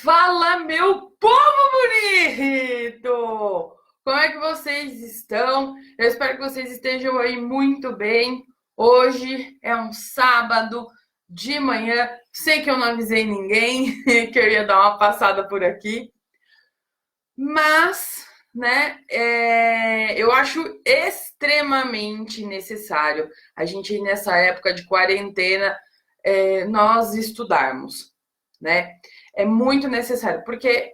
Fala, meu povo bonito! Como é que vocês estão? Eu espero que vocês estejam aí muito bem. Hoje é um sábado de manhã. Sei que eu não avisei ninguém que eu ia dar uma passada por aqui, mas, eu acho extremamente necessário a gente, nessa época de quarentena, nós estudarmos, né? É muito necessário, porque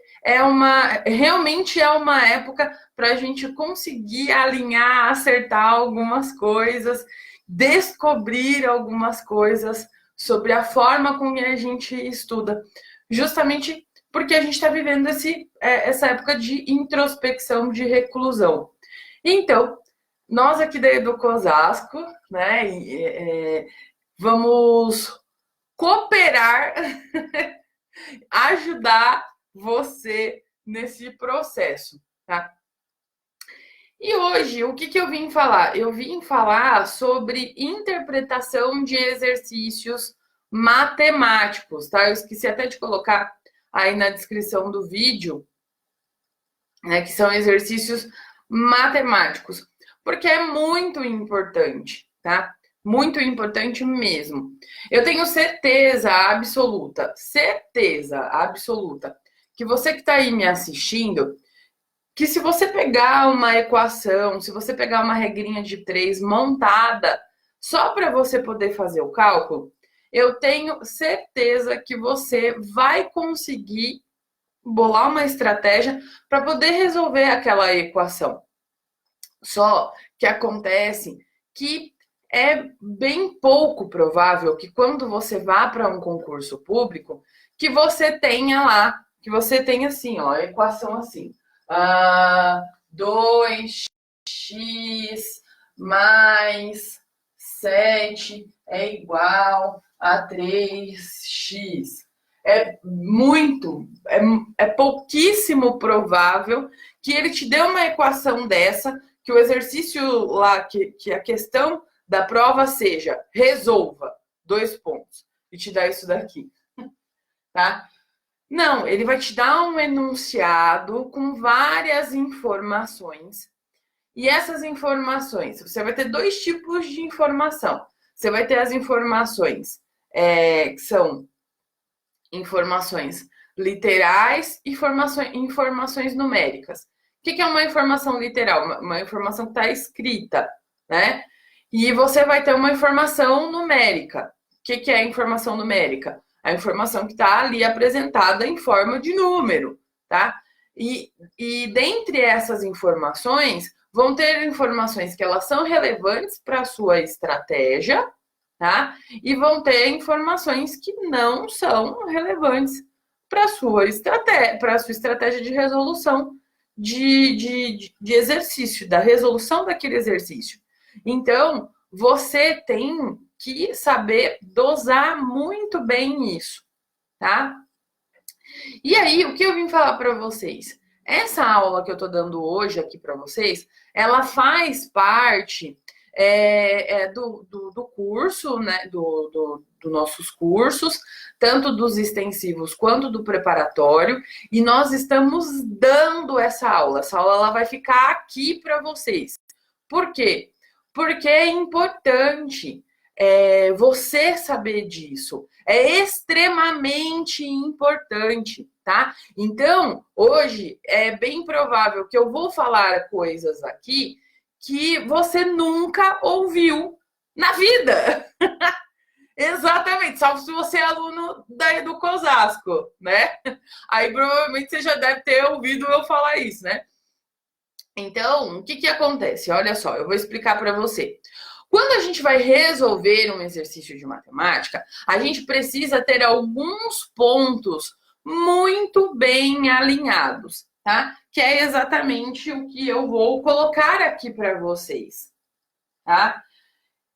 realmente é uma época para a gente conseguir alinhar, acertar algumas coisas, descobrir algumas coisas sobre a forma como a gente estuda, justamente porque a gente está vivendo essa época de introspecção, de reclusão. Então, nós aqui da Educa Osasco, né, vamos cooperar, ajudar você nesse processo, tá? E hoje, o que eu vim falar? Eu vim falar sobre interpretação de exercícios matemáticos, tá? Eu esqueci até de colocar aí na descrição do vídeo, né, que são exercícios matemáticos, porque é muito importante, tá? Muito importante mesmo. Eu tenho certeza absoluta, que você que está aí me assistindo, que se você pegar uma equação, se você pegar uma regrinha de 3 montada, só para você poder fazer o cálculo, eu tenho certeza que você vai conseguir bolar uma estratégia para poder resolver aquela equação. Só que acontece que é bem pouco provável que quando você vá para um concurso público, que você tenha lá, que você tenha assim, ó, a equação assim, 2x mais 7 é igual a 3x. É pouquíssimo provável que ele te dê uma equação dessa, que o exercício lá, que a questão da prova seja resolva 2 pontos e te dá isso daqui, tá? Não, ele vai te dar um enunciado com várias informações. E essas informações, você vai ter 2 tipos de informação. Você vai ter as informações que são informações literais e informações numéricas. O que é uma informação literal? Uma informação que está escrita, né? E você vai ter uma informação numérica. O que é a informação numérica? A informação que está ali apresentada em forma de número, tá? E dentre essas informações, vão ter informações que elas são relevantes para a sua estratégia, tá? E vão ter informações que não são relevantes para a sua estratégia de resolução de exercício, da resolução daquele exercício. Então, você tem que saber dosar muito bem isso, tá? E aí, o que eu vim falar para vocês? Essa aula que eu estou dando hoje aqui para vocês, ela faz parte do curso, né? Dos nossos cursos, tanto dos extensivos quanto do preparatório, e nós estamos dando essa aula. Essa aula ela vai ficar aqui para vocês. Por quê? Porque é importante você saber disso. É extremamente importante, tá? Então, hoje é bem provável que eu vou falar coisas aqui que você nunca ouviu na vida. Exatamente, salvo se você é aluno da Educa Osasco, né? Aí provavelmente você já deve ter ouvido eu falar isso, né? Então, o que acontece? Olha só, eu vou explicar para você. Quando a gente vai resolver um exercício de matemática, a gente precisa ter alguns pontos muito bem alinhados, tá? Que é exatamente o que eu vou colocar aqui para vocês, tá?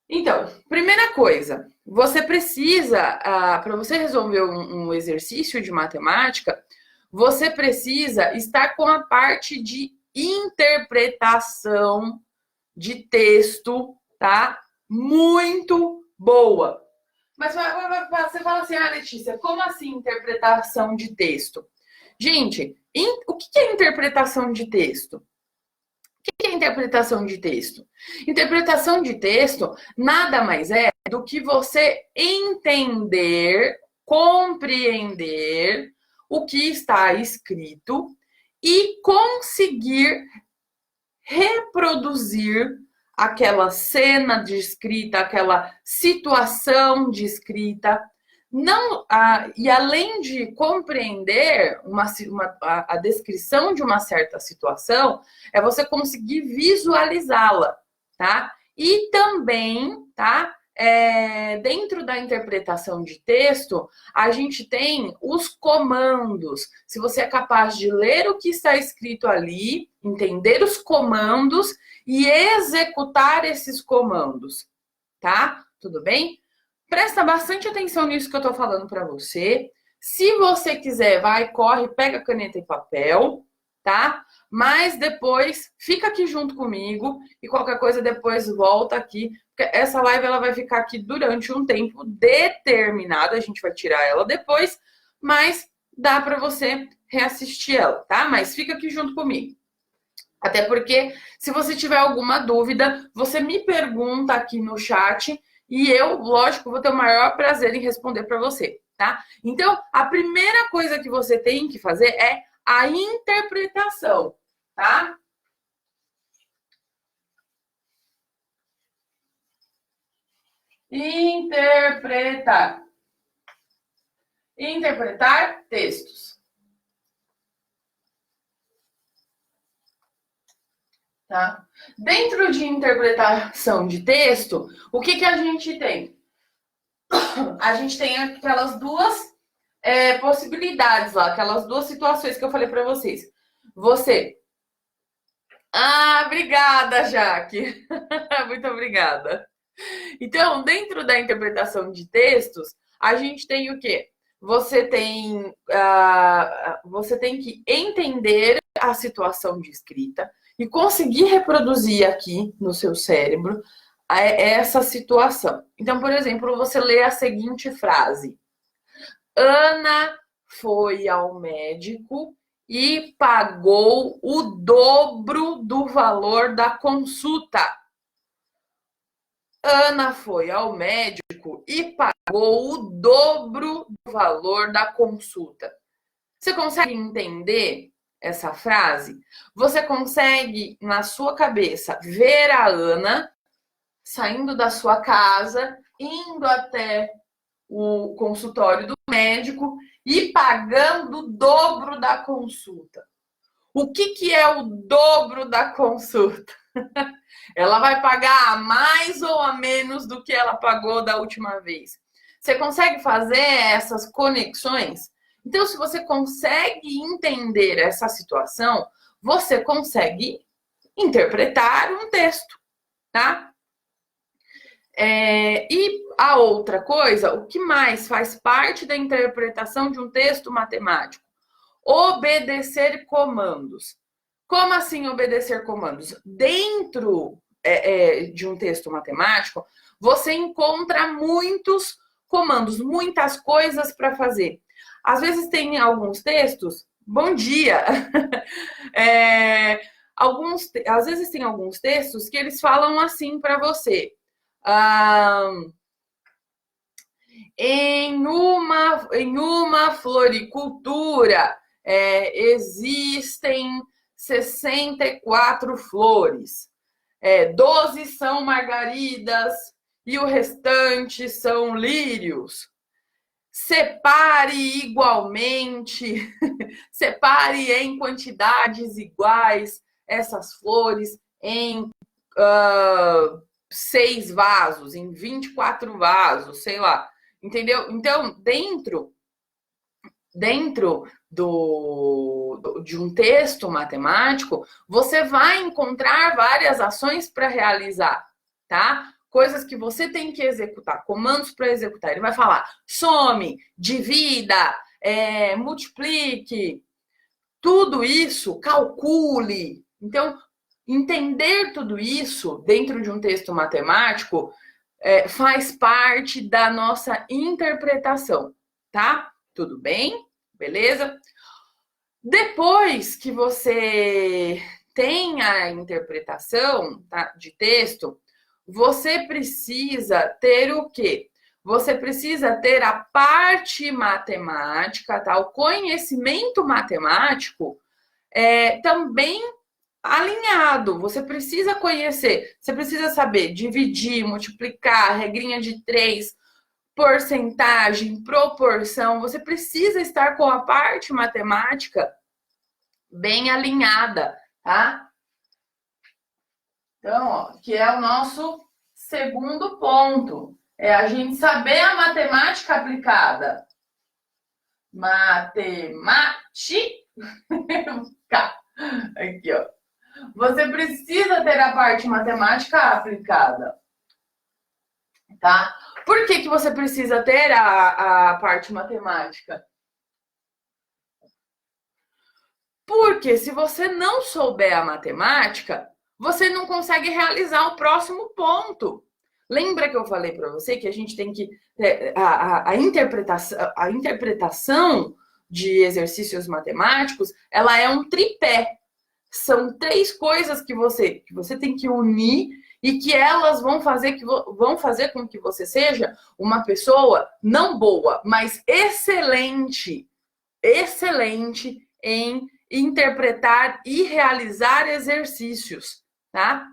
Então, primeira coisa, você precisa, para você resolver um exercício de matemática, você precisa estar com a parte de interpretação de texto, tá? Muito boa. Mas você fala assim, Letícia, como assim interpretação de texto? Gente, o que é interpretação de texto? O que é interpretação de texto? Interpretação de texto nada mais é do que você entender, compreender o que está escrito e conseguir reproduzir aquela cena de escrita, aquela situação de escrita. Não, e além de compreender a descrição de uma certa situação, é você conseguir visualizá-la, tá? E também, tá? Dentro da interpretação de texto, a gente tem os comandos. Se você é capaz de ler o que está escrito ali, entender os comandos e executar esses comandos, tá? Tudo bem? Presta bastante atenção nisso que eu tô falando para você. Se você quiser, vai, corre, pega caneta e papel, tá? Mas depois fica aqui junto comigo e qualquer coisa depois volta aqui. Porque essa live ela vai ficar aqui durante um tempo determinado. A gente vai tirar ela depois, mas dá para você reassistir ela, tá? Mas fica aqui junto comigo. Até porque, se você tiver alguma dúvida, você me pergunta aqui no chat e eu, lógico, vou ter o maior prazer em responder para você, tá? Então, a primeira coisa que você tem que fazer é a interpretação, tá? Interpretar. Interpretar textos. Tá? Dentro de interpretação de texto, o que a gente tem? A gente tem aquelas duas possibilidades lá, aquelas duas situações que eu falei para vocês. Você. Obrigada, Jaque. Muito obrigada. Então, dentro da interpretação de textos, a gente tem o quê? Você tem que entender a situação de escrita e conseguir reproduzir aqui no seu cérebro essa situação. Então, por exemplo, você lê a seguinte frase: Ana foi ao médico e pagou o dobro do valor da consulta. Ana foi ao médico e pagou o dobro do valor da consulta. Você consegue entender essa frase? Você consegue, na sua cabeça, ver a Ana saindo da sua casa, indo até o consultório do médico e pagando o dobro da consulta. O que é o dobro da consulta? Ela vai pagar a mais ou a menos do que ela pagou da última vez. Você consegue fazer essas conexões? Então, se você consegue entender essa situação, você consegue interpretar um texto, tá? E a outra coisa, o que mais faz parte da interpretação de um texto matemático? Obedecer comandos. Como assim obedecer comandos? Dentro de um texto matemático, você encontra muitos comandos, muitas coisas para fazer. Às vezes tem alguns textos, bom dia! Às vezes tem alguns textos que eles falam assim para você. Em uma floricultura existem 64 flores. 12 são margaridas e o restante são lírios. Separe igualmente, separe em quantidades iguais essas flores em 6 vasos, em 24 vasos, sei lá. Entendeu? Então, dentro de um texto matemático, você vai encontrar várias ações para realizar, tá? Coisas que você tem que executar, comandos para executar. Ele vai falar: some, divida, multiplique, tudo isso, calcule. Então, entender tudo isso dentro de um texto matemático faz parte da nossa interpretação, tá? Tudo bem? Beleza? Depois que você tem a interpretação, tá, de texto, você precisa ter o quê? Você precisa ter a parte matemática, tá? O conhecimento matemático também alinhado. Você precisa conhecer, você precisa saber dividir, multiplicar, regrinha de 3, porcentagem, proporção. Você precisa estar com a parte matemática bem alinhada, tá? Então, ó, que é o nosso segundo ponto. É a gente saber a matemática aplicada. Matemática. Aqui, ó. Você precisa ter a parte matemática aplicada, tá? Por que que você precisa ter a parte matemática? Porque se você não souber a matemática, você não consegue realizar o próximo ponto. Lembra que eu falei para você que a gente tem que a interpretação de exercícios matemáticos, ela é um tripé. São 3 coisas que você tem que unir e que elas vão fazer com que você seja uma pessoa não boa, mas excelente em interpretar e realizar exercícios, tá?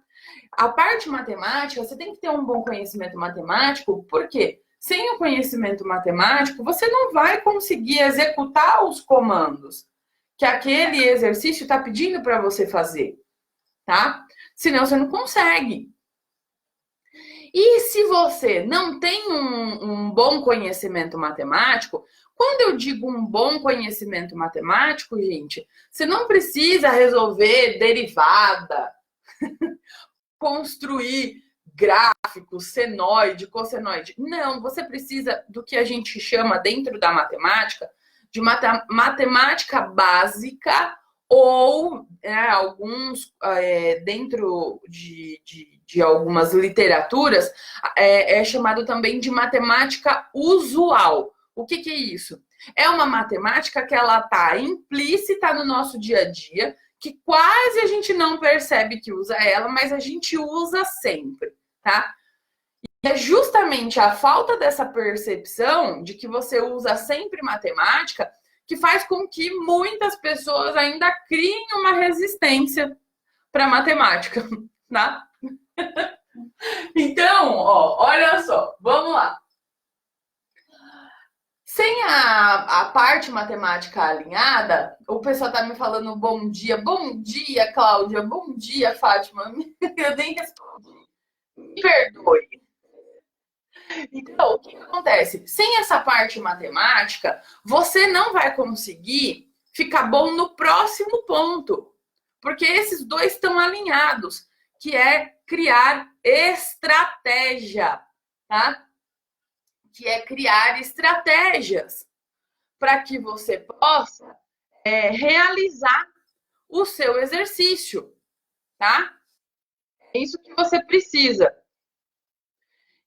A parte matemática, você tem que ter um bom conhecimento matemático, porque sem o conhecimento matemático, você não vai conseguir executar os comandos que aquele exercício está pedindo para você fazer, tá? Senão você não consegue. E se você não tem um bom conhecimento matemático, quando eu digo um bom conhecimento matemático, gente, você não precisa resolver derivada, construir gráficos, senoide, cossenoide. Não, você precisa do que a gente chama dentro da matemática de matemática básica ou alguns dentro de algumas literaturas é chamado também de matemática usual. O que é isso? É uma matemática que ela está implícita no nosso dia a dia, que quase a gente não percebe que usa ela, mas a gente usa sempre, tá? E é justamente a falta dessa percepção de que você usa sempre matemática que faz com que muitas pessoas ainda criem uma resistência para matemática, tá? Então, ó, olha só, vamos lá. Sem a parte matemática alinhada, o pessoal tá me falando bom dia, Cláudia, bom dia, Fátima. Eu nem respondi. Me perdoe. Então, o que acontece? Sem essa parte matemática, você não vai conseguir ficar bom no próximo ponto, porque esses dois estão alinhados, que é criar estratégia, tá? Que é criar estratégias para que você possa realizar o seu exercício, tá? É isso que você precisa.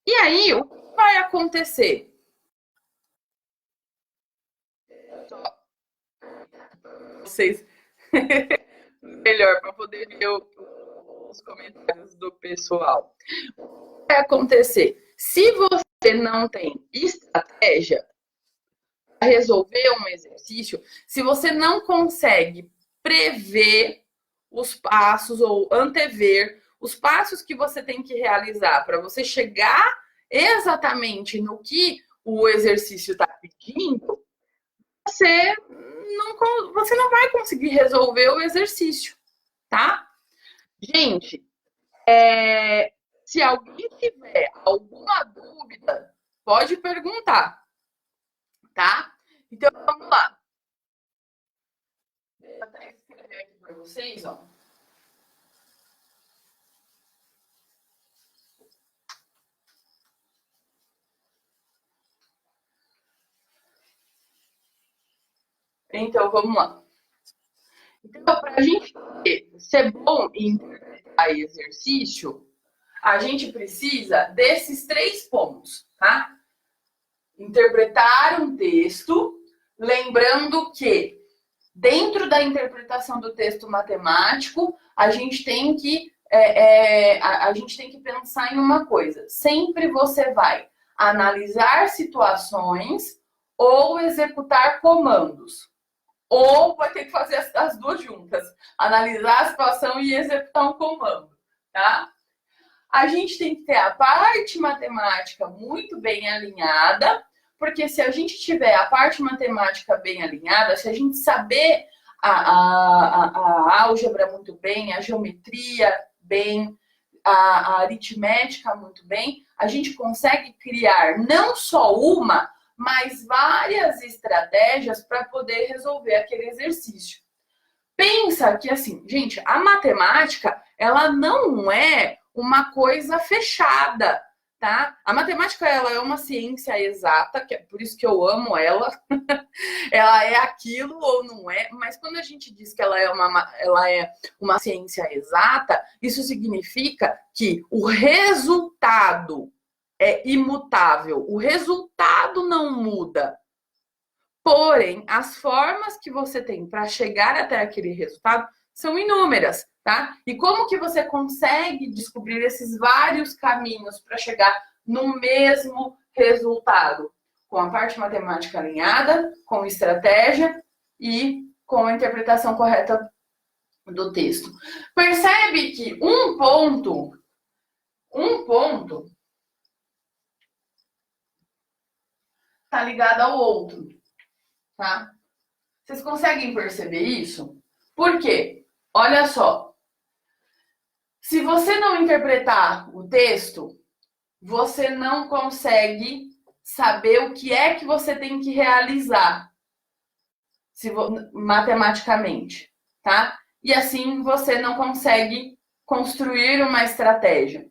E aí, o que vai acontecer? Vocês melhor para poder ver os comentários do pessoal. O que vai acontecer? Se você não tem estratégia para resolver um exercício, se você não consegue prever os passos ou antever os passos que você tem que realizar para você chegar exatamente no que o exercício está pedindo, você não vai conseguir resolver o exercício, tá? Gente, se alguém tiver alguma dúvida, pode perguntar, tá? Então, vamos lá. Vou até escrever aqui para vocês, ó. Então, vamos lá. Então, para a gente ser bom em interpretar exercício, a gente precisa desses 3 pontos, tá? Interpretar um texto, lembrando que dentro da interpretação do texto matemático, a gente tem que pensar em uma coisa. Sempre você vai analisar situações ou executar comandos. Ou vai ter que fazer as duas juntas. Analisar a situação e executar um comando, tá? A gente tem que ter a parte matemática muito bem alinhada, porque se a gente tiver a parte matemática bem alinhada, se a gente saber a álgebra muito bem, a geometria bem, a aritmética muito bem, a gente consegue criar não só uma, mas várias estratégias para poder resolver aquele exercício. Pensa que, assim, gente, a matemática, ela não é uma coisa fechada, tá? A matemática, ela é uma ciência exata, que é por isso que eu amo ela. Ela é aquilo ou não é, mas quando a gente diz que ela é uma ciência exata, isso significa que o resultado é imutável, o resultado não muda. Porém, as formas que você tem para chegar até aquele resultado são inúmeras, tá? E como que você consegue descobrir esses vários caminhos para chegar no mesmo resultado? Com a parte matemática alinhada, com estratégia e com a interpretação correta do texto. Percebe que um ponto está ligado ao outro, tá? Vocês conseguem perceber isso? Por quê? Olha só. Se você não interpretar o texto, você não consegue saber o que é que você tem que realizar matematicamente, tá? E assim você não consegue construir uma estratégia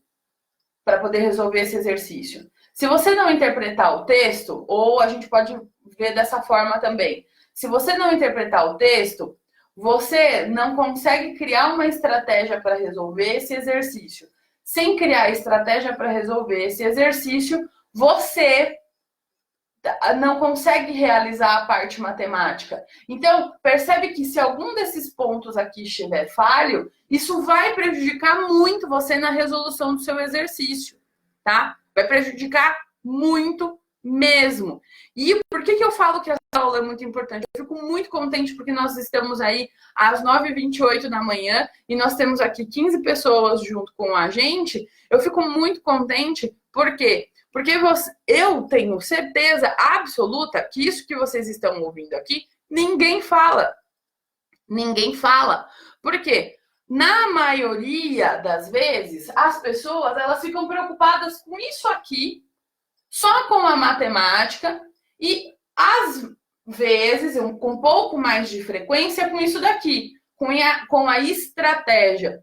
para poder resolver esse exercício. Se você não interpretar o texto, ou a gente pode ver dessa forma também, se você não interpretar o texto, você não consegue criar uma estratégia para resolver esse exercício. Sem criar estratégia para resolver esse exercício, você não consegue realizar a parte matemática. Então, percebe que se algum desses pontos aqui estiver falho, isso vai prejudicar muito você na resolução do seu exercício, tá? Vai prejudicar muito mesmo. E por que eu falo que essa aula é muito importante? Eu fico muito contente porque nós estamos aí às 9h28 da manhã e nós temos aqui 15 pessoas junto com a gente. Eu fico muito contente porque eu tenho certeza absoluta que isso que vocês estão ouvindo aqui, ninguém fala. Ninguém fala. Por quê? Na maioria das vezes, as pessoas elas ficam preocupadas com isso aqui, só com a matemática, e às vezes, com um pouco mais de frequência, com isso daqui, com a estratégia.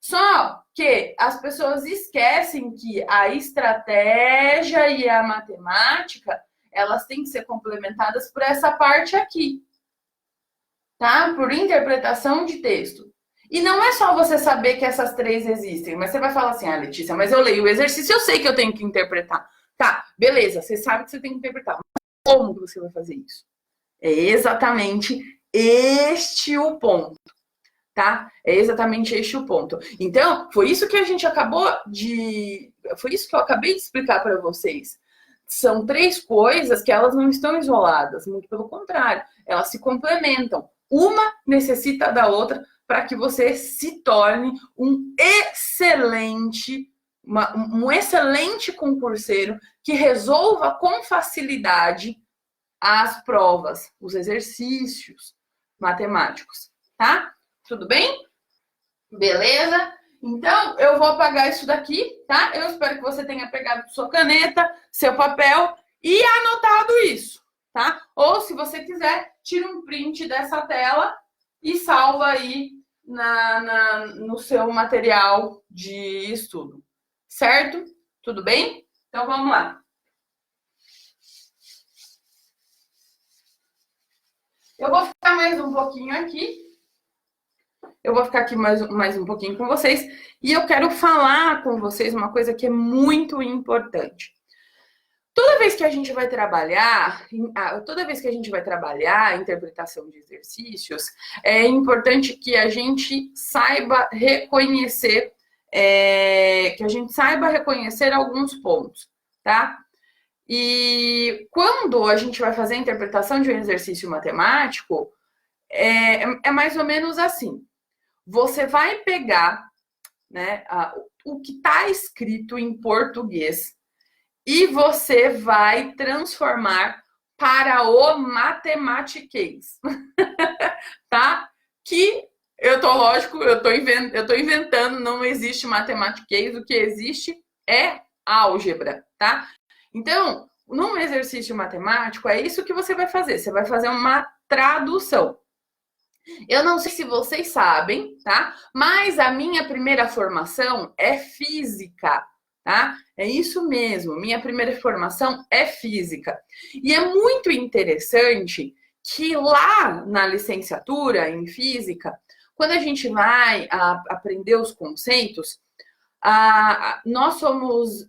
Só que as pessoas esquecem que a estratégia e a matemática, elas têm que ser complementadas por essa parte aqui, tá? Por interpretação de texto. E não é só você saber que essas três existem, mas você vai falar assim, Letícia, mas eu leio o exercício, eu sei que eu tenho que interpretar. Tá, beleza, você sabe que você tem que interpretar, mas como que você vai fazer isso? É exatamente este o ponto. Tá? É exatamente este o ponto. Então, foi isso que eu acabei de explicar para vocês. São três coisas que elas não estão isoladas, muito pelo contrário, elas se complementam. Uma necessita da outra para que você se torne um excelente concurseiro que resolva com facilidade as provas, os exercícios matemáticos, tá? Tudo bem? Beleza? Então, eu vou apagar isso daqui, tá? Eu espero que você tenha pegado sua caneta, seu papel e anotado isso, tá? Ou, se você quiser, tira um print dessa tela e salva aí no seu material de estudo. Certo? Tudo bem? Então, vamos lá. Eu vou ficar mais um pouquinho aqui. Eu vou ficar aqui mais um pouquinho com vocês e eu quero falar com vocês uma coisa que é muito importante. Toda vez que a gente vai trabalhar a interpretação de exercícios, é importante que a gente saiba reconhecer, alguns pontos, tá? E quando a gente vai fazer a interpretação de um exercício matemático, é mais ou menos assim. Você vai pegar, né, o que está escrito em português e você vai transformar para o matematiquês, tá? Que eu tô inventando, não existe matematiquês, o que existe é álgebra, tá? Então, num exercício matemático, é isso que você vai fazer. Você vai fazer uma tradução. Eu não sei se vocês sabem, tá? Mas a minha primeira formação é física, tá? É isso mesmo, minha primeira formação é física. E é muito interessante que lá na licenciatura em física, quando a gente vai aprender os conceitos, nós somos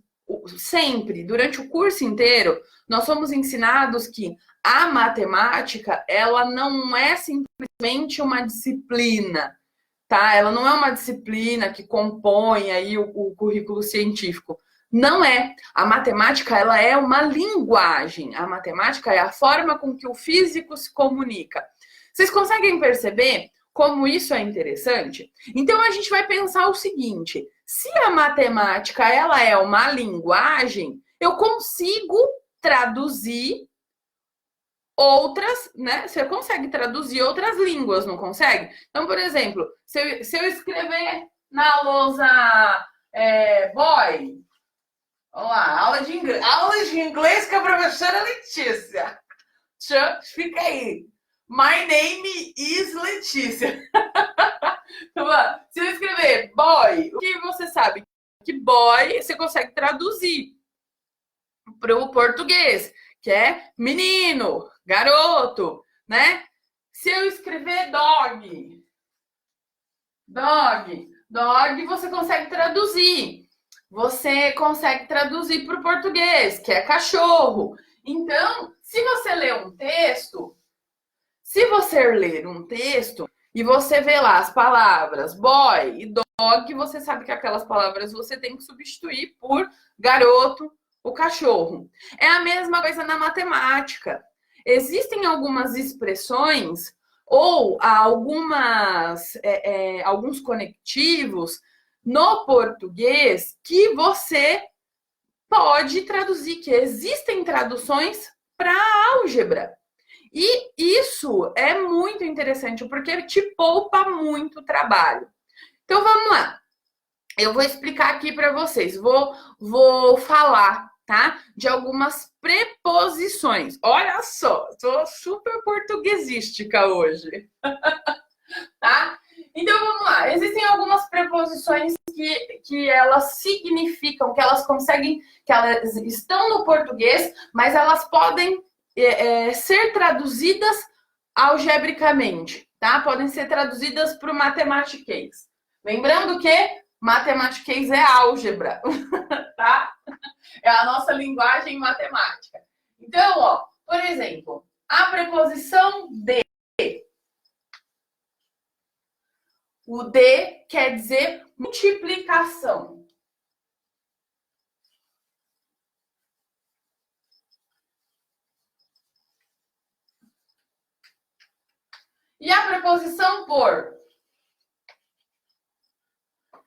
sempre, durante o curso inteiro, nós somos ensinados que a matemática, ela não é simplesmente uma disciplina, tá? Ela não é uma disciplina que compõe aí o currículo científico. Não é. A matemática, ela é uma linguagem. A matemática é a forma com que o físico se comunica. Vocês conseguem perceber como isso é interessante? Então, a gente vai pensar o seguinte: se a matemática, ela é uma linguagem, eu consigo traduzir outras, né? Você consegue traduzir outras línguas, não consegue? Então, por exemplo, se eu escrever na lousa boy, vamos lá, aula de inglês com a professora Letícia. Fica aí. My name is Letícia. Se eu escrever boy, o que você sabe? Que boy você consegue traduzir para o português, que é menino, garoto, né? Se eu escrever dog, você consegue traduzir. Você consegue traduzir para o português, que é cachorro. Então, se você ler um texto e você vê lá as palavras boy e dog, você sabe que aquelas palavras você tem que substituir por garoto, o cachorro. É a mesma coisa na matemática. Existem algumas expressões ou alguns conectivos no português que você pode traduzir, que existem traduções para álgebra. E isso é muito interessante, porque te poupa muito trabalho. Então, vamos lá. Eu vou explicar aqui para vocês. Vou falar, tá? De algumas preposições. Olha só, estou super portuguesística hoje. Tá? Então, vamos lá. Existem algumas preposições que elas significam, que elas estão no português, mas elas podem ser traduzidas algebricamente, tá? Podem ser traduzidas para o matematiquês. Lembrando que matematiquês é álgebra, tá? É a nossa linguagem matemática. Então, ó, por exemplo, a preposição de. O de quer dizer multiplicação. E a preposição por?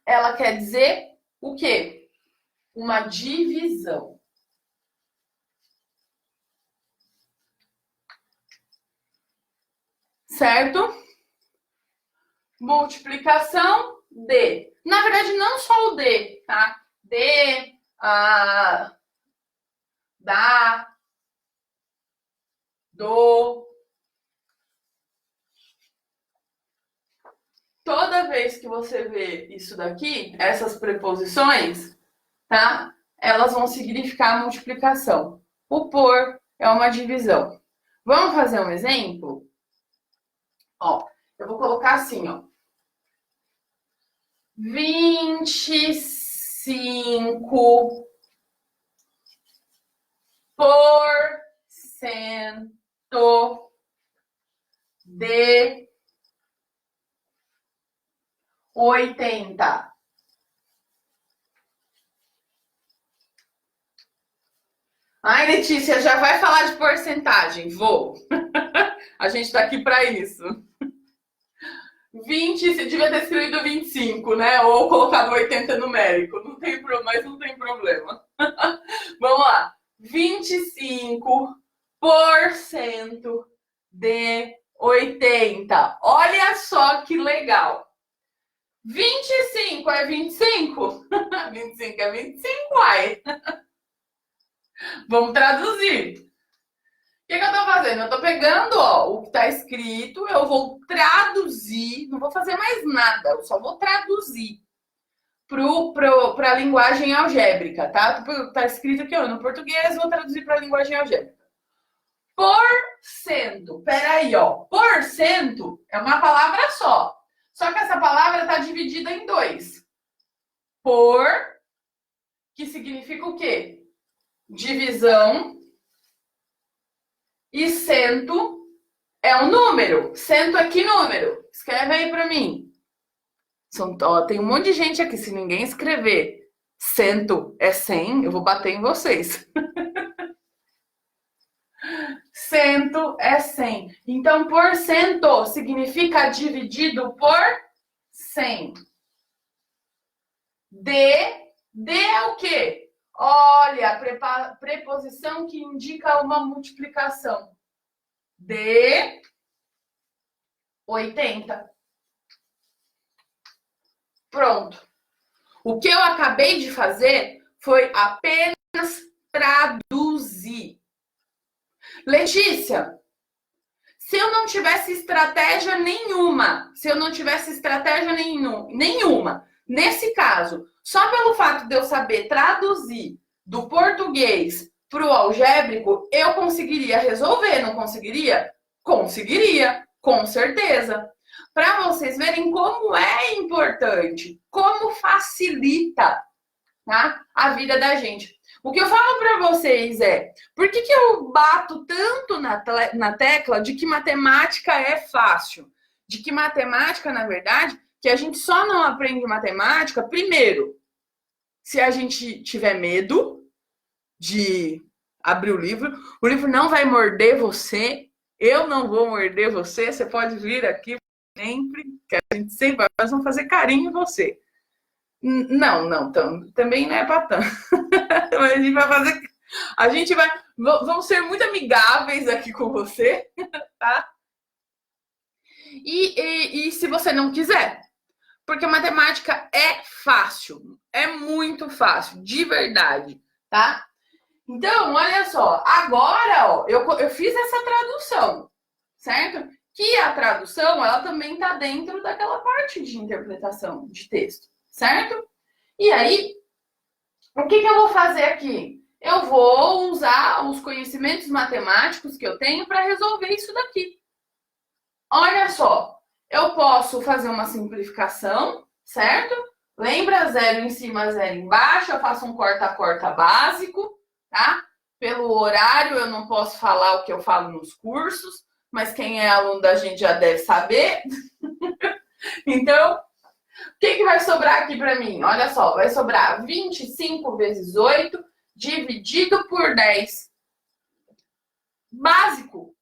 Ela quer dizer o quê? Uma divisão. Certo? Multiplicação de. Na verdade, não só o de, tá? De, da, do. Toda vez que você vê isso daqui, essas preposições, tá? Elas vão significar multiplicação. O por é uma divisão. Vamos fazer um exemplo? Ó, eu vou colocar assim, ó. 25 Porcento de 80. Ai, Letícia, já vai falar de porcentagem? Vou. A gente tá aqui para isso. 20, você devia ter escrito 25, né? Ou colocado 80 numérico. Não tem problema, mas não tem problema. Vamos lá. 25% de 80. Olha só que legal. 25 é 25? 25 é 25, ai. Vamos traduzir. O que eu tô fazendo? Eu tô pegando, ó, o que tá escrito, eu vou traduzir, não vou fazer mais nada, eu só vou traduzir para a linguagem algébrica, tá? Tá escrito aqui, ó, no português, vou traduzir para a linguagem algébrica. Porcento, peraí, ó, porcento é uma palavra só que essa palavra tá dividida em dois. Por, que significa o quê? Divisão. E cento é um número. Cento é que número? Escreve aí para mim. Tem um monte de gente aqui. Se ninguém escrever cento é 100, eu vou bater em vocês. Cento é 100. Então, porcento significa dividido por 100. D é o quê? Olha, a preposição que indica uma multiplicação. De 80. Pronto. O que eu acabei de fazer foi apenas traduzir. Letícia, se eu não tivesse estratégia nenhuma, nesse caso, só pelo fato de eu saber traduzir do português para o algébrico, eu conseguiria resolver, não conseguiria? Conseguiria, com certeza. Para vocês verem como é importante, como facilita, tá, a vida da gente. O que eu falo para vocês é, por que eu bato tanto na tecla de que matemática é fácil? De que matemática, na verdade, que a gente só não aprende matemática, primeiro, se a gente tiver medo de abrir o livro não vai morder você, eu não vou morder você, você pode vir aqui sempre, que a gente sempre vai, nós vamos fazer carinho em você. Não, também não é para tanto. Mas vamos ser muito amigáveis aqui com você, tá? E se você não quiser, porque matemática é fácil, é muito fácil, de verdade, tá? Então, olha só, agora, ó, eu fiz essa tradução, certo? Que a tradução, ela também tá dentro daquela parte de interpretação de texto, certo? E aí, o que eu vou fazer aqui? Eu vou usar os conhecimentos matemáticos que eu tenho para resolver isso daqui. Olha só, eu posso fazer uma simplificação, certo? Lembra, zero em cima, zero embaixo, eu faço um corta-corta básico, tá? Pelo horário, eu não posso falar o que eu falo nos cursos, mas quem é aluno da gente já deve saber. Então, o que vai sobrar aqui para mim? Olha só, vai sobrar 25 vezes 8 dividido por 10. Básico,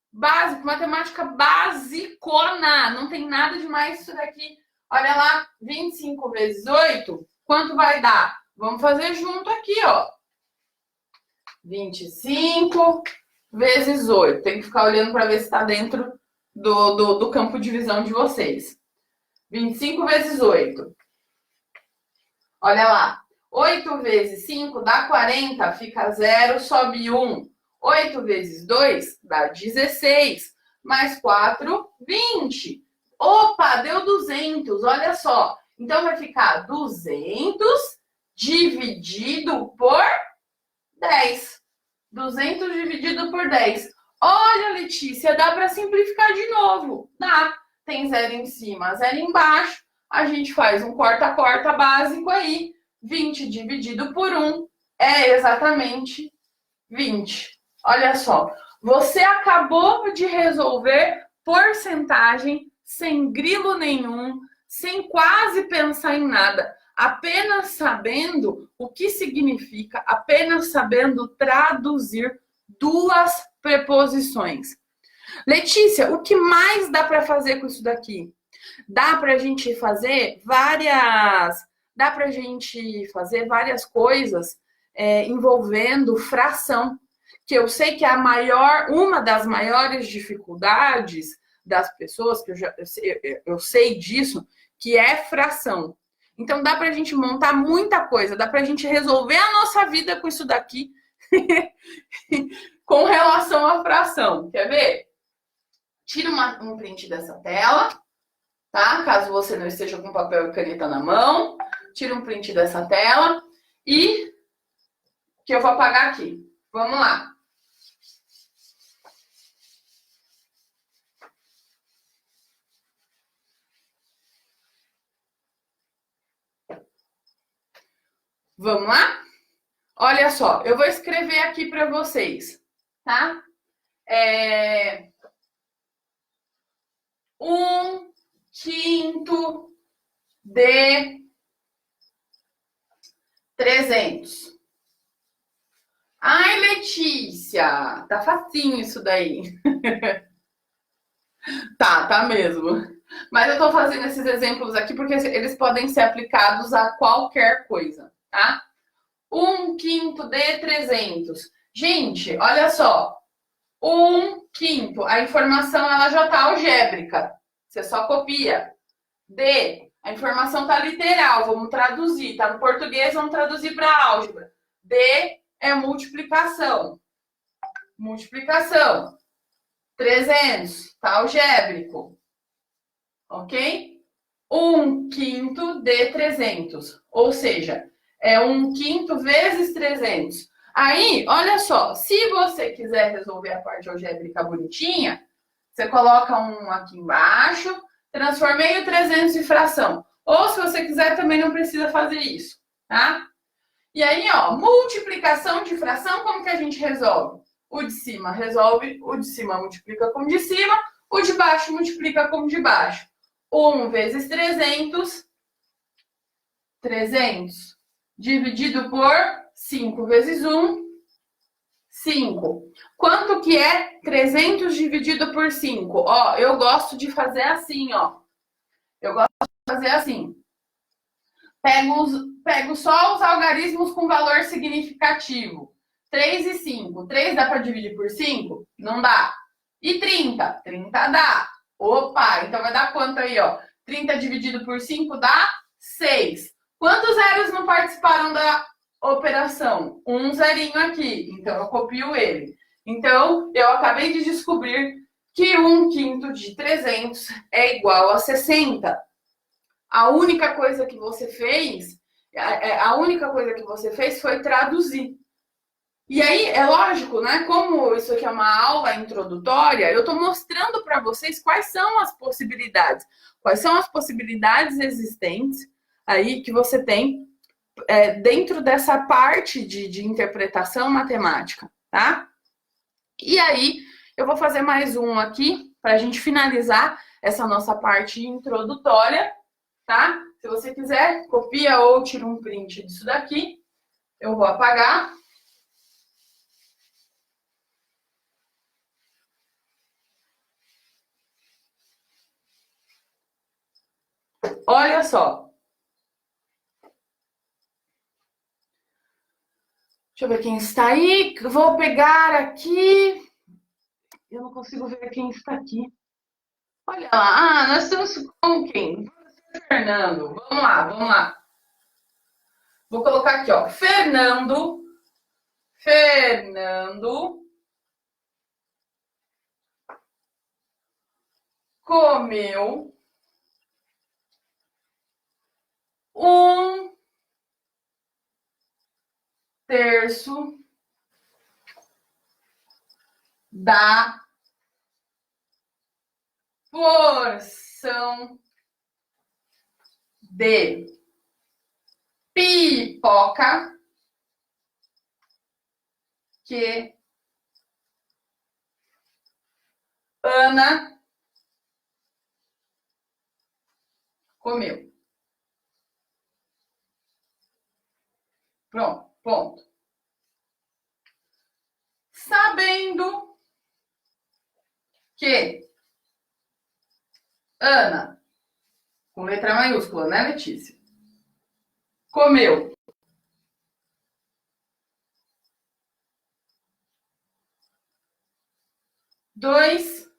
matemática basicona. Não tem nada demais isso daqui. Olha lá, 25 vezes 8, quanto vai dar? Vamos fazer junto aqui, ó. 25 vezes 8. Tem que ficar olhando para ver se está dentro do campo de visão de vocês. 25 vezes 8. Olha lá. 8 vezes 5 dá 40, fica 0, sobe 1. 8 vezes 2 dá 16. Mais 4, 20. Opa, deu 200, olha só. Então, vai ficar 200 dividido por 10. 200 dividido por 10. Olha, Letícia, dá para simplificar de novo. Dá. Tem 0 em cima, 0 embaixo. A gente faz um corta-corta básico aí. 20 dividido por 1 é exatamente 20. Olha só, você acabou de resolver porcentagem sem grilo nenhum, sem quase pensar em nada, apenas sabendo o que significa, apenas sabendo traduzir duas preposições. Letícia, o que mais dá para fazer com isso daqui? Dá para a gente fazer várias coisas envolvendo fração, que eu sei que uma das maiores dificuldades das pessoas, que eu sei disso, que é fração. Então dá para a gente montar muita coisa, dá para a gente resolver a nossa vida com isso daqui, com relação à fração. Quer ver? Tira um print dessa tela, tá? Caso você não esteja com papel e caneta na mão, tira um print dessa tela e que eu vou apagar aqui. Vamos lá. Vamos lá? Olha só, eu vou escrever aqui para vocês, tá? 1/5 de 300. Ai, Letícia, tá facinho isso daí. Tá mesmo. Mas eu tô fazendo esses exemplos aqui porque eles podem ser aplicados a qualquer coisa, tá? 1/5 de 300. Gente, olha só. 1/5. A informação ela já tá algébrica. Você só copia. D. A informação tá literal. Vamos traduzir. Tá no português, vamos traduzir para álgebra. D é multiplicação. Multiplicação. 300. Tá algébrico. Ok? 1/5 de 300. Ou seja, é 1/5 vezes 300. Aí, olha só, se você quiser resolver a parte algébrica bonitinha, você coloca um aqui embaixo, transformei o 300 em fração. Ou se você quiser, também não precisa fazer isso, tá? E aí, ó, multiplicação de fração, como que a gente resolve? O de cima resolve, o de cima multiplica com o de cima, o de baixo multiplica com o de baixo. 1 vezes 300, 300, dividido por 5 vezes 1, 5. Quanto que é 300 dividido por 5? Ó, eu gosto de fazer assim, ó. Eu gosto de fazer assim. Pego só os algarismos com valor significativo. 3 e 5. 3 dá para dividir por 5? Não dá. E 30? 30 dá. Opa, então vai dar quanto aí, ó? 30 dividido por 5 dá 6. Quantos zeros não participaram da operação? Um zerinho aqui. Então, eu copio ele. Então, eu acabei de descobrir que 1/5 de 300 é igual a 60. A única coisa que você fez, foi traduzir. E aí, é lógico, né? Como isso aqui é uma aula introdutória, eu estou mostrando para vocês quais são as possibilidades. Quais são as possibilidades existentes aí que você tem dentro dessa parte de interpretação matemática, tá? E aí, eu vou fazer mais um aqui para a gente finalizar essa nossa parte introdutória, tá? Se você quiser, copia ou tira um print disso daqui. Eu vou apagar. Olha só. Deixa eu ver quem está aí. Vou pegar aqui. Eu não consigo ver quem está aqui. Olha lá. Ah, nós estamos com quem? Fernando. Vamos lá, vamos lá. Vou colocar aqui, ó. Fernando comeu 1/3 da porção de pipoca que Ana comeu. Pronto, ponto. Sabendo que Ana, com letra maiúscula, né, Letícia? Comeu 2/5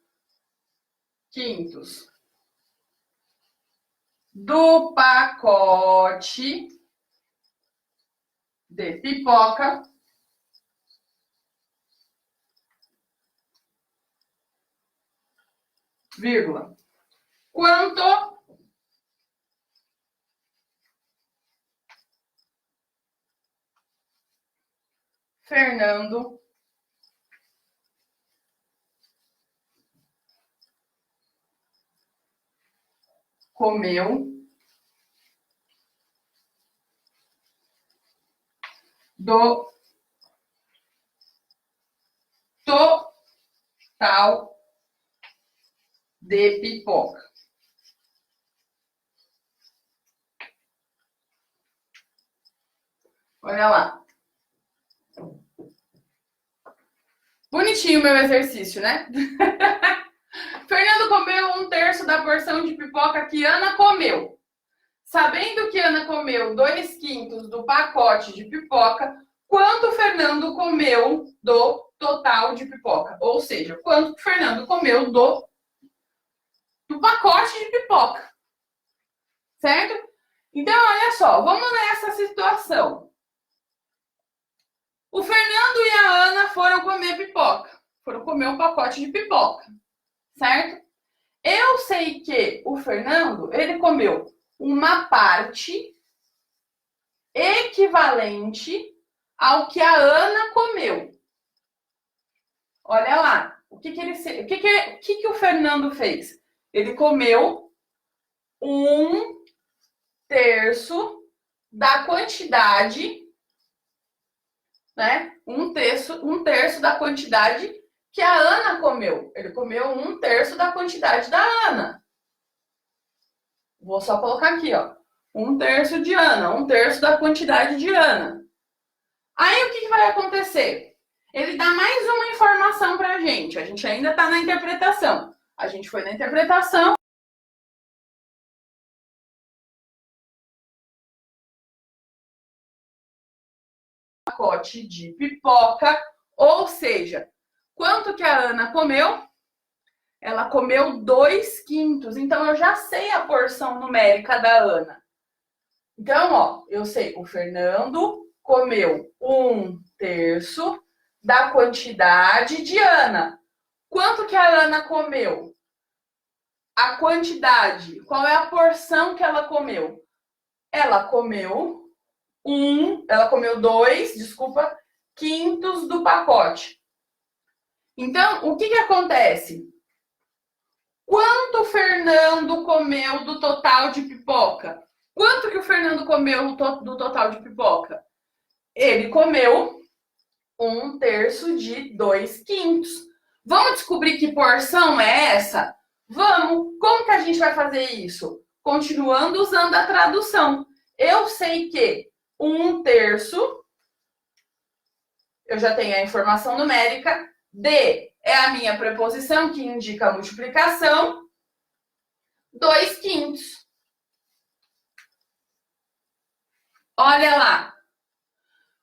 do pacote de pipoca vírgula, quanto Fernando comeu do total de pipoca. Olha lá. Bonitinho o meu exercício, né? Fernando comeu 1/3 da porção de pipoca que Ana comeu. Sabendo que Ana comeu 2/5 do pacote de pipoca, quanto Fernando comeu do total de pipoca? Ou seja, quanto Fernando comeu do pacote de pipoca. Certo? Então, olha só, vamos nessa situação. O Fernando e a Ana foram comer pipoca. Foram comer um pacote de pipoca. Certo? Eu sei que o Fernando, ele comeu uma parte equivalente ao que a Ana comeu. Olha lá, o que o Fernando fez? Ele comeu 1/3 da quantidade, né? 1/3 da quantidade que a Ana comeu. Ele comeu 1/3 da quantidade da Ana. Vou só colocar aqui, ó. 1/3 de Ana, 1/3 da quantidade de Ana. Aí o que vai acontecer? Ele dá mais uma informação pra gente. A gente ainda tá na interpretação. A gente foi na interpretação. Pacote de pipoca, ou seja, quanto que a Ana comeu? Ela comeu 2/5. Então, eu já sei a porção numérica da Ana. Então, ó, eu sei, o Fernando comeu 1/3 da quantidade de Ana. Quanto que a Ana comeu? A quantidade. Qual é a porção que ela comeu? Ela comeu 2/5 do pacote. Então, o que acontece? Quanto o Fernando comeu do total de pipoca? Quanto que o Fernando comeu do total de pipoca? Ele comeu 1/3 de 2/5. Vamos descobrir que porção é essa? Vamos! Como que a gente vai fazer isso? Continuando usando a tradução. Eu sei que 1/3, eu já tenho a informação numérica, de é a minha preposição que indica a multiplicação, 2/5. Olha lá.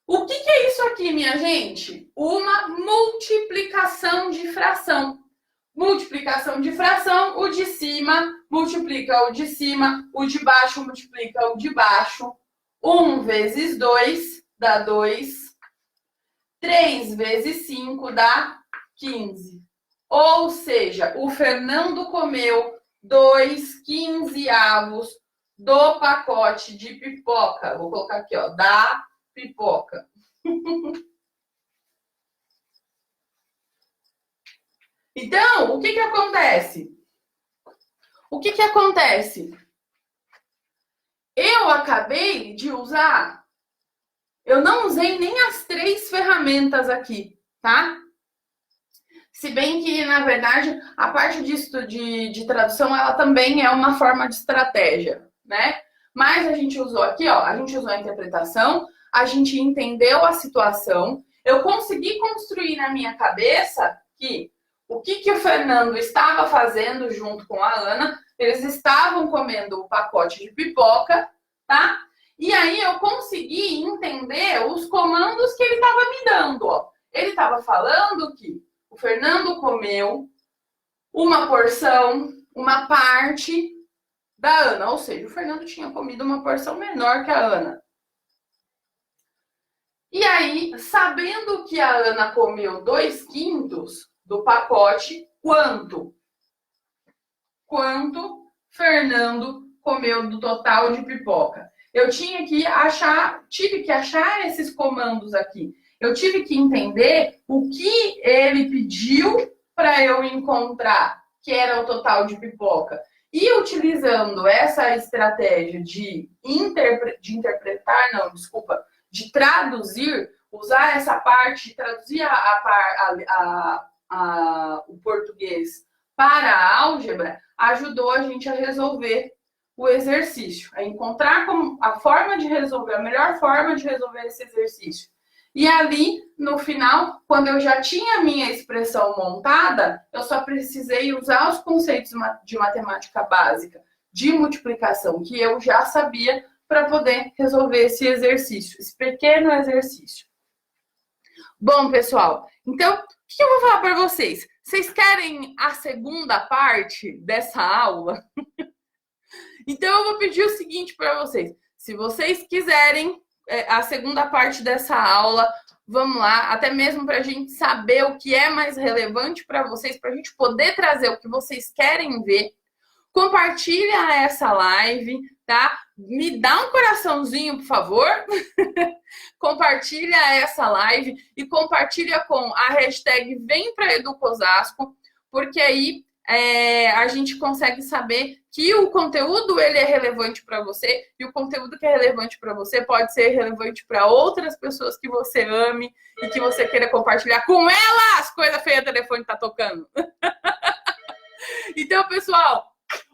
O que é isso aqui, minha gente? Uma multiplicação de fração. Multiplicação de fração, o de cima multiplica o de cima, o de baixo multiplica o de baixo. 1 vezes 2 dá 2. 3 vezes 5 dá 15. Ou seja, o Fernando comeu 2/15 do pacote de pipoca. Vou colocar aqui, ó, da pipoca. Então, o que acontece? O que acontece? Eu acabei de usar, eu não usei nem as 3 ferramentas aqui, tá? Se bem que, na verdade, a parte de tradução, ela também é uma forma de estratégia, né? Mas a gente usou aqui, ó, a gente usou a interpretação, a gente entendeu a situação, eu consegui construir na minha cabeça que o que o Fernando estava fazendo junto com a Ana, eles estavam comendo o pacote de pipoca, tá? E aí eu consegui entender os comandos que ele estava me dando, ó. Ele estava falando que o Fernando comeu uma porção, uma parte da Ana, ou seja, o Fernando tinha comido uma porção menor que a Ana. E aí, sabendo que a Ana comeu 2/5 do pacote, quanto Fernando comeu do total de pipoca? Eu tive que achar esses comandos aqui. Eu tive que entender o que ele pediu para eu encontrar, que era o total de pipoca. E utilizando essa estratégia de traduzir, usar essa parte, de traduzir o português para a álgebra, ajudou a gente a resolver o exercício, a encontrar a forma de resolver, a melhor forma de resolver esse exercício. E ali, no final, quando eu já tinha a minha expressão montada, eu só precisei usar os conceitos de matemática básica, de multiplicação, que eu já sabia para poder resolver esse exercício, esse pequeno exercício. Bom, pessoal, então, o que eu vou falar para vocês? Vocês querem a segunda parte dessa aula? Então, eu vou pedir o seguinte para vocês. Se vocês quiserem a segunda parte dessa aula, vamos lá, até mesmo para a gente saber o que é mais relevante para vocês, para a gente poder trazer o que vocês querem ver. Compartilha essa live, tá? Me dá um coraçãozinho, por favor. Compartilha essa live e compartilha com a hashtag Vem pra Educosasco, porque aí a gente consegue saber que o conteúdo ele é relevante para você e o conteúdo que é relevante para você pode ser relevante para outras pessoas que você ame e que você queira compartilhar com elas. Coisa feia, o telefone tá tocando. Então, pessoal,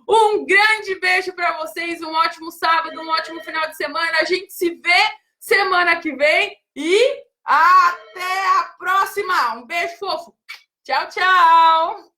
um grande beijo para vocês, um ótimo sábado, um ótimo final de semana. A gente se vê semana que vem e até a próxima. Um beijo fofo. Tchau, tchau.